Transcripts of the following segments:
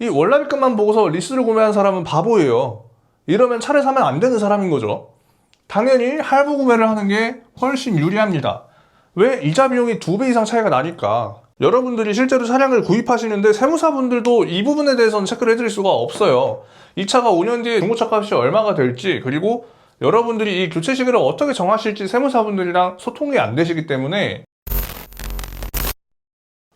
이 월납입금만 보고서 리스를 구매한 사람은 바보예요. 이러면 차를 사면 안 되는 사람인 거죠. 당연히 할부 구매를 하는 게 훨씬 유리합니다. 왜? 이자 비용이 2배 이상 차이가 나니까. 여러분들이 실제로 차량을 구입하시는데 세무사분들도 이 부분에 대해서는 체크를 해드릴 수가 없어요. 이 차가 5년 뒤에 중고차 값이 얼마가 될지, 그리고 여러분들이 이 교체 시기를 어떻게 정하실지 세무사분들이랑 소통이 안 되시기 때문에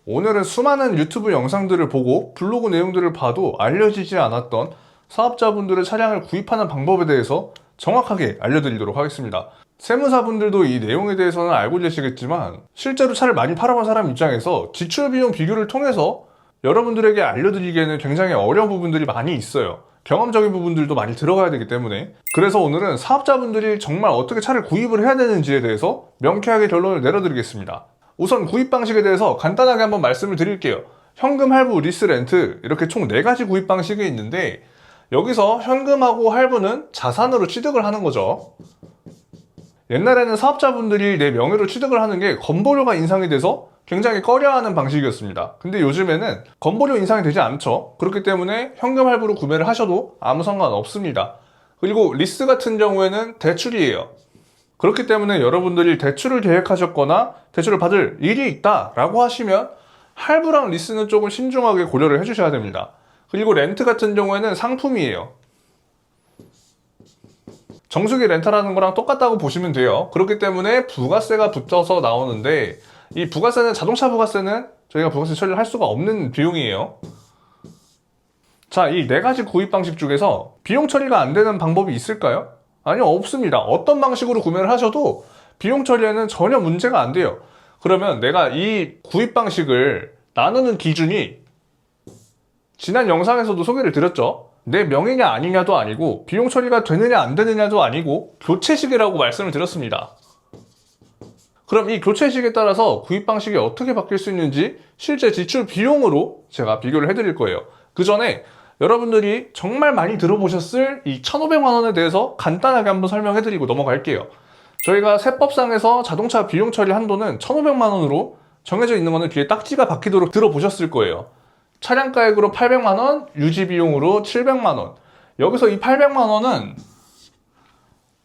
오늘은 수많은 유튜브 영상들을 보고 블로그 내용들을 봐도 알려지지 않았던 사업자분들의 차량을 구입하는 방법에 대해서 정확하게 알려드리도록 하겠습니다. 세무사분들도 이 내용에 대해서는 알고 계시겠지만 실제로 차를 많이 팔아본 사람 입장에서 지출 비용 비교를 통해서 여러분들에게 알려드리기에는 굉장히 어려운 부분들이 많이 있어요. 경험적인 부분들도 많이 들어가야 되기 때문에. 그래서 오늘은 사업자분들이 정말 어떻게 차를 구입을 해야 되는지에 대해서 명쾌하게 결론을 내려드리겠습니다. 우선 구입 방식에 대해서 간단하게 한번 말씀을 드릴게요. 현금, 할부, 리스, 렌트 이렇게 총 4가지 구입 방식이 있는데 여기서 현금하고 할부는 자산으로 취득을 하는 거죠. 옛날에는 사업자분들이 내 명의로 취득을 하는 게 건보료가 인상이 돼서 굉장히 꺼려하는 방식이었습니다. 근데 요즘에는 건보료 인상이 되지 않죠. 그렇기 때문에 현금 할부로 구매를 하셔도 아무 상관없습니다. 그리고 리스 같은 경우에는 대출이에요. 그렇기 때문에 여러분들이 대출을 계획하셨거나 대출을 받을 일이 있다라고 하시면 할부랑 리스는 조금 신중하게 고려를 해주셔야 됩니다. 그리고 렌트 같은 경우에는 상품이에요. 정수기 렌탈하는 거랑 똑같다고 보시면 돼요. 그렇기 때문에 부가세가 붙어서 나오는데 이 부가세는 자동차 부가세는 저희가 부가세 처리를 할 수가 없는 비용이에요. 자, 이 4가지 구입 방식 중에서 비용 처리가 안 되는 방법이 있을까요? 아니요, 없습니다. 어떤 방식으로 구매를 하셔도 비용 처리에는 전혀 문제가 안 돼요. 그러면 내가 이 구입 방식을 나누는 기준이 지난 영상에서도 소개를 드렸죠. 내 명의냐 아니냐도 아니고 비용 처리가 되느냐 안 되느냐도 아니고 교체 시기라고 말씀을 드렸습니다. 그럼 이 교체 시기에 따라서 구입 방식이 어떻게 바뀔 수 있는지 실제 지출 비용으로 제가 비교를 해드릴 거예요. 그 전에 여러분들이 정말 많이 들어보셨을 이 1,500만 원에 대해서 간단하게 한번 설명해드리고 넘어갈게요. 저희가 세법상에서 자동차 비용 처리 한도는 1,500만 원으로 정해져 있는 거는 뒤에 딱지가 박히도록 들어보셨을 거예요. 차량가액으로 800만 원, 유지 비용으로 700만 원. 여기서 이 800만 원은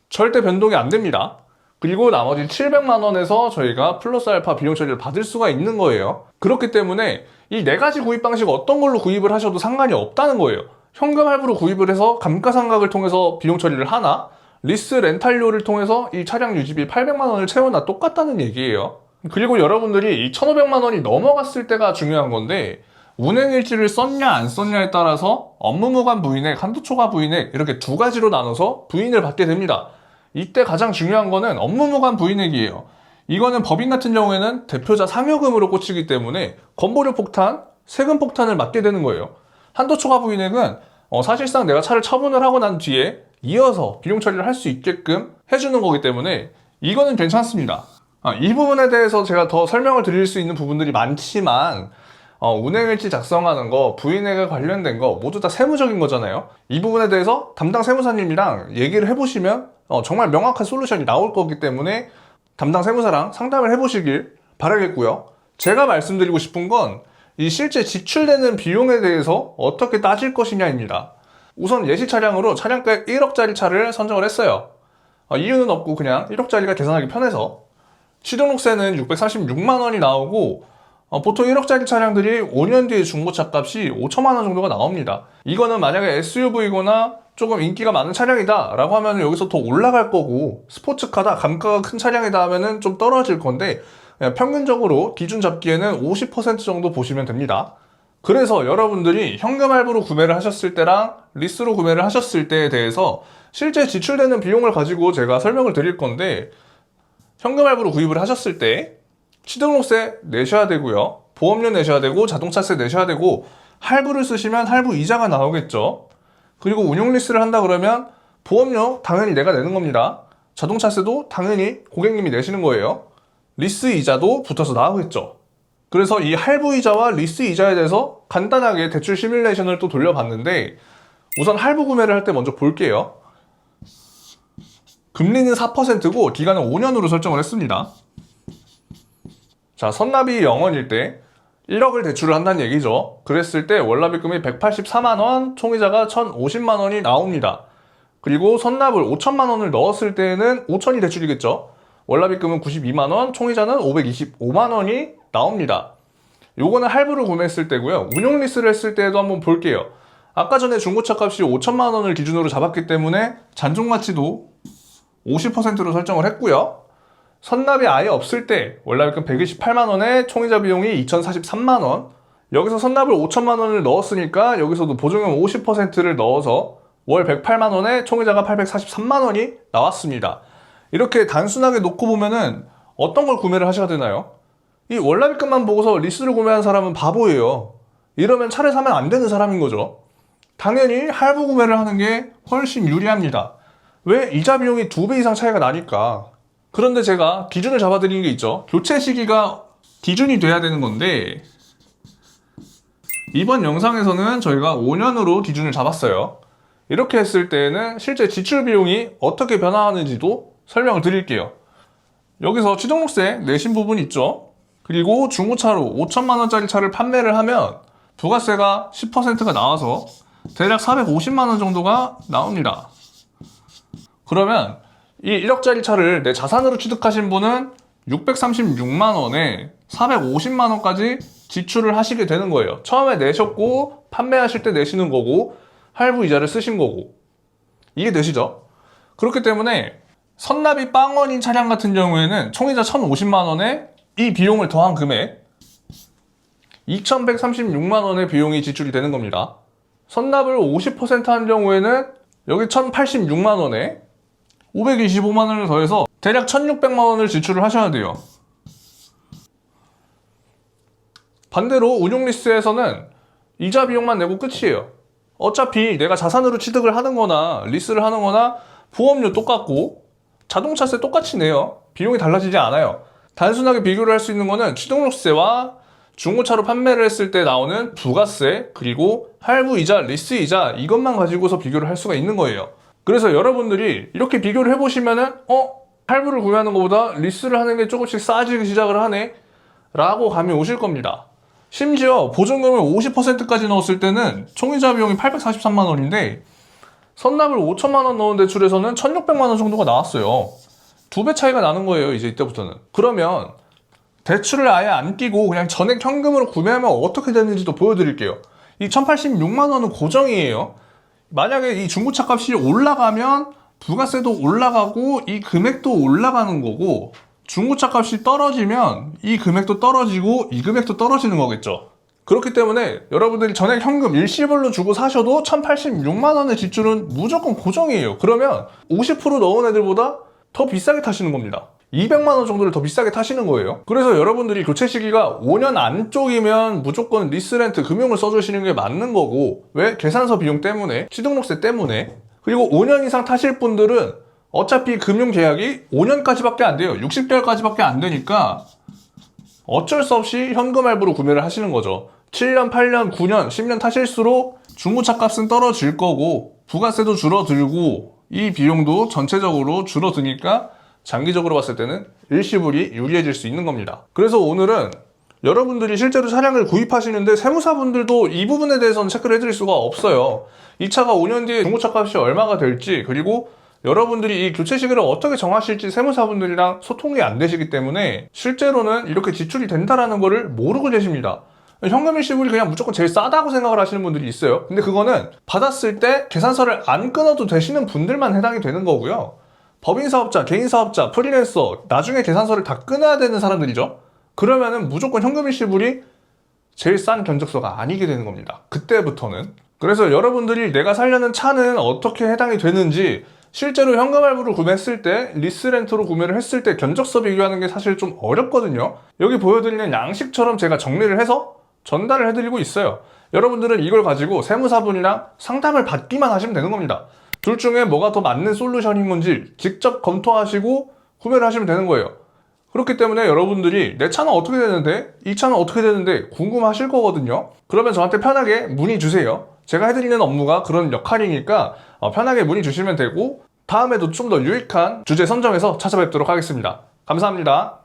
절대 변동이 안 됩니다. 그리고 나머지 700만 원에서 저희가 플러스 알파 비용 처리를 받을 수가 있는 거예요. 그렇기 때문에 이 4가지 구입 방식 어떤 걸로 구입을 하셔도 상관이 없다는 거예요. 현금 할부로 구입을 해서 감가상각을 통해서 비용 처리를 하나, 리스 렌탈료를 통해서 이 차량 유지비 800만 원을 채우나 똑같다는 얘기예요. 그리고 여러분들이 이 1,500만 원이 넘어갔을 때가 중요한 건데 운행일지를 썼냐 안 썼냐에 따라서 업무무관 부인액, 한도초과 부인액 이렇게 2가지로 나눠서 부인을 받게 됩니다. 이때 가장 중요한 거는 업무무관 부인액이에요. 이거는 법인 같은 경우에는 대표자 상여금으로 꽂히기 때문에 건보료 폭탄, 세금 폭탄을 맞게 되는 거예요. 한도초과 부인액은 사실상 내가 차를 처분을 하고 난 뒤에 이어서 비용 처리를 할 수 있게끔 해주는 거기 때문에 이거는 괜찮습니다. 이 부분에 대해서 제가 더 설명을 드릴 수 있는 부분들이 많지만 운행일지 작성하는 거, 부인액에 관련된 거 모두 다 세무적인 거잖아요. 이 부분에 대해서 담당 세무사님이랑 얘기를 해보시면 정말 명확한 솔루션이 나올 거기 때문에 담당 세무사랑 상담을 해보시길 바라겠고요. 제가 말씀드리고 싶은 건 이 실제 지출되는 비용에 대해서 어떻게 따질 것이냐입니다. 우선 예시 차량으로 차량가액 1억짜리 차를 선정을 했어요. 이유는 없고 그냥 1억짜리가 계산하기 편해서. 시등록세는 636만 원이 나오고 보통 1억짜리 차량들이 5년 뒤에 중고차 값이 5천만 원 정도가 나옵니다. 이거는 만약에 SUV거나 조금 인기가 많은 차량이다 라고 하면 여기서 더 올라갈 거고, 스포츠카다, 감가가 큰 차량이다 하면은 좀 떨어질 건데 그냥 평균적으로 기준 잡기에는 50% 정도 보시면 됩니다. 그래서 여러분들이 현금 할부로 구매를 하셨을 때랑 리스로 구매를 하셨을 때에 대해서 실제 지출되는 비용을 가지고 제가 설명을 드릴 건데, 현금 할부로 구입을 하셨을 때 취등록세 내셔야 되고요, 보험료 내셔야 되고, 자동차세 내셔야 되고, 할부를 쓰시면 할부 이자가 나오겠죠. 그리고 운용 리스를 한다 그러면 보험료 당연히 내가 내는 겁니다. 자동차세도 당연히 고객님이 내시는 거예요. 리스 이자도 붙어서 나오겠죠. 그래서 이 할부 이자와 리스 이자에 대해서 간단하게 대출 시뮬레이션을 또 돌려봤는데, 우선 할부 구매를 할 때 먼저 볼게요. 금리는 4%고 기간은 5년으로 설정을 했습니다. 자, 선납이 0원일 때 1억을 대출을 한다는 얘기죠. 그랬을 때 월납입금이 184만원, 총이자가 1,050만원이 나옵니다. 그리고 선납을 5천만원을 넣었을 때는 5천이 대출이겠죠. 월납입금은 92만원, 총이자는 525만원이 나옵니다. 요거는 할부를 구매했을 때고요. 운용리스를 했을 때도 한번 볼게요. 아까 전에 중고차 값이 5천만원을 기준으로 잡았기 때문에 잔존가치도 50%로 설정을 했고요. 선납이 아예 없을 때 월납입금 128만원에 총이자 비용이 2,043만원, 여기서 선납을 5천만원을 넣었으니까 여기서도 보증금 50%를 넣어서 월 108만원에 총이자가 843만원이 나왔습니다. 이렇게 단순하게 놓고 보면은 어떤 걸 구매를 하셔야 되나요? 이 월납입금만 보고서 리스를 구매한 사람은 바보예요. 이러면 차를 사면 안 되는 사람인 거죠. 당연히 할부 구매를 하는 게 훨씬 유리합니다. 왜? 이자 비용이 2배 이상 차이가 나니까. 그런데 제가 기준을 잡아드리는 게 있죠. 교체 시기가 기준이 돼야 되는 건데 이번 영상에서는 저희가 5년으로 기준을 잡았어요. 이렇게 했을 때에는 실제 지출 비용이 어떻게 변화하는지도 설명을 드릴게요. 여기서 취등록세 내신 부분 있죠. 그리고 중고차로 5천만원짜리 차를 판매를 하면 부가세가 10%가 나와서 대략 450만원 정도가 나옵니다. 그러면 이 1억짜리 차를 내 자산으로 취득하신 분은 636만원에 450만원까지 지출을 하시게 되는 거예요. 처음에 내셨고 판매하실 때 내시는 거고 할부 이자를 쓰신 거고 이게 되시죠? 그렇기 때문에 선납이 빵원인 차량 같은 경우에는 총이자 1,050만원에 이 비용을 더한 금액 2,136만원의 비용이 지출이 되는 겁니다. 선납을 50%한 경우에는 여기 1,086만원에 525만원을 더해서 대략 1,600만원을 지출을 하셔야 돼요. 반대로 운용리스에서는 이자 비용만 내고 끝이에요. 어차피 내가 자산으로 취득을 하는 거나 리스를 하는 거나 보험료 똑같고 자동차세 똑같이 내요. 비용이 달라지지 않아요. 단순하게 비교를 할 수 있는 거는 취등록세와 중고차로 판매를 했을 때 나오는 부가세, 그리고 할부이자, 리스이자 이것만 가지고서 비교를 할 수가 있는 거예요. 그래서 여러분들이 이렇게 비교를 해보시면은 할부를 구매하는 것보다 리스를 하는 게 조금씩 싸지기 시작을 하네 라고 감이 오실 겁니다. 심지어 보증금을 50%까지 넣었을 때는 총이자 비용이 843만원인데 선납을 5천만원 넣은 대출에서는 1,600만원 정도가 나왔어요. 2배 차이가 나는 거예요, 이제 이때부터는. 그러면 대출을 아예 안 끼고 그냥 전액 현금으로 구매하면 어떻게 되는지도 보여드릴게요. 이 1,086만원은 고정이에요. 만약에 이 중고차 값이 올라가면 부가세도 올라가고 이 금액도 올라가는 거고, 중고차 값이 떨어지면 이 금액도 떨어지고 이 금액도 떨어지는 거겠죠. 그렇기 때문에 여러분들이 전액 현금 일시불로 주고 사셔도 1,086만원의 지출은 무조건 고정이에요. 그러면 50% 넣은 애들보다 더 비싸게 타시는 겁니다. 200만원 정도를 더 비싸게 타시는 거예요. 그래서 여러분들이 교체 시기가 5년 안쪽이면 무조건 리스렌트 금융을 써주시는 게 맞는 거고, 왜? 계산서 비용 때문에, 취등록세 때문에. 그리고 5년 이상 타실 분들은 어차피 금융 계약이 5년까지밖에 안 돼요. 60개월까지밖에 안 되니까 어쩔 수 없이 현금 할부로 구매를 하시는 거죠. 7년, 8년, 9년, 10년 타실수록 중고차 값은 떨어질 거고 부가세도 줄어들고 이 비용도 전체적으로 줄어드니까 장기적으로 봤을 때는 일시불이 유리해질 수 있는 겁니다. 그래서 오늘은 여러분들이 실제로 차량을 구입하시는데 세무사분들도 이 부분에 대해서는 체크를 해드릴 수가 없어요. 이 차가 5년 뒤에 중고차 값이 얼마가 될지, 그리고 여러분들이 이 교체 시기를 어떻게 정하실지 세무사분들이랑 소통이 안 되시기 때문에 실제로는 이렇게 지출이 된다라는 거를 모르고 계십니다. 현금 일시불이 그냥 무조건 제일 싸다고 생각을 하시는 분들이 있어요. 근데 그거는 받았을 때 계산서를 안 끊어도 되시는 분들만 해당이 되는 거고요. 법인사업자, 개인사업자, 프리랜서, 나중에 계산서를 다 끊어야 되는 사람들이죠. 그러면은 무조건 현금 일시불이 제일 싼 견적서가 아니게 되는 겁니다. 그때부터는. 그래서 여러분들이 내가 살려는 차는 어떻게 해당이 되는지, 실제로 현금 할부를 구매했을 때, 리스렌트로 구매를 했을 때 견적서 비교하는 게 사실 좀 어렵거든요. 여기 보여드리는 양식처럼 제가 정리를 해서 전달을 해드리고 있어요. 여러분들은 이걸 가지고 세무사분이랑 상담을 받기만 하시면 되는 겁니다. 둘 중에 뭐가 더 맞는 솔루션인 건지 직접 검토하시고 구매를 하시면 되는 거예요. 그렇기 때문에 여러분들이 내 차는 어떻게 되는데, 이 차는 어떻게 되는데 궁금하실 거거든요. 그러면 저한테 편하게 문의 주세요. 제가 해드리는 업무가 그런 역할이니까 편하게 문의 주시면 되고, 다음에도 좀 더 유익한 주제 선정해서 찾아뵙도록 하겠습니다. 감사합니다.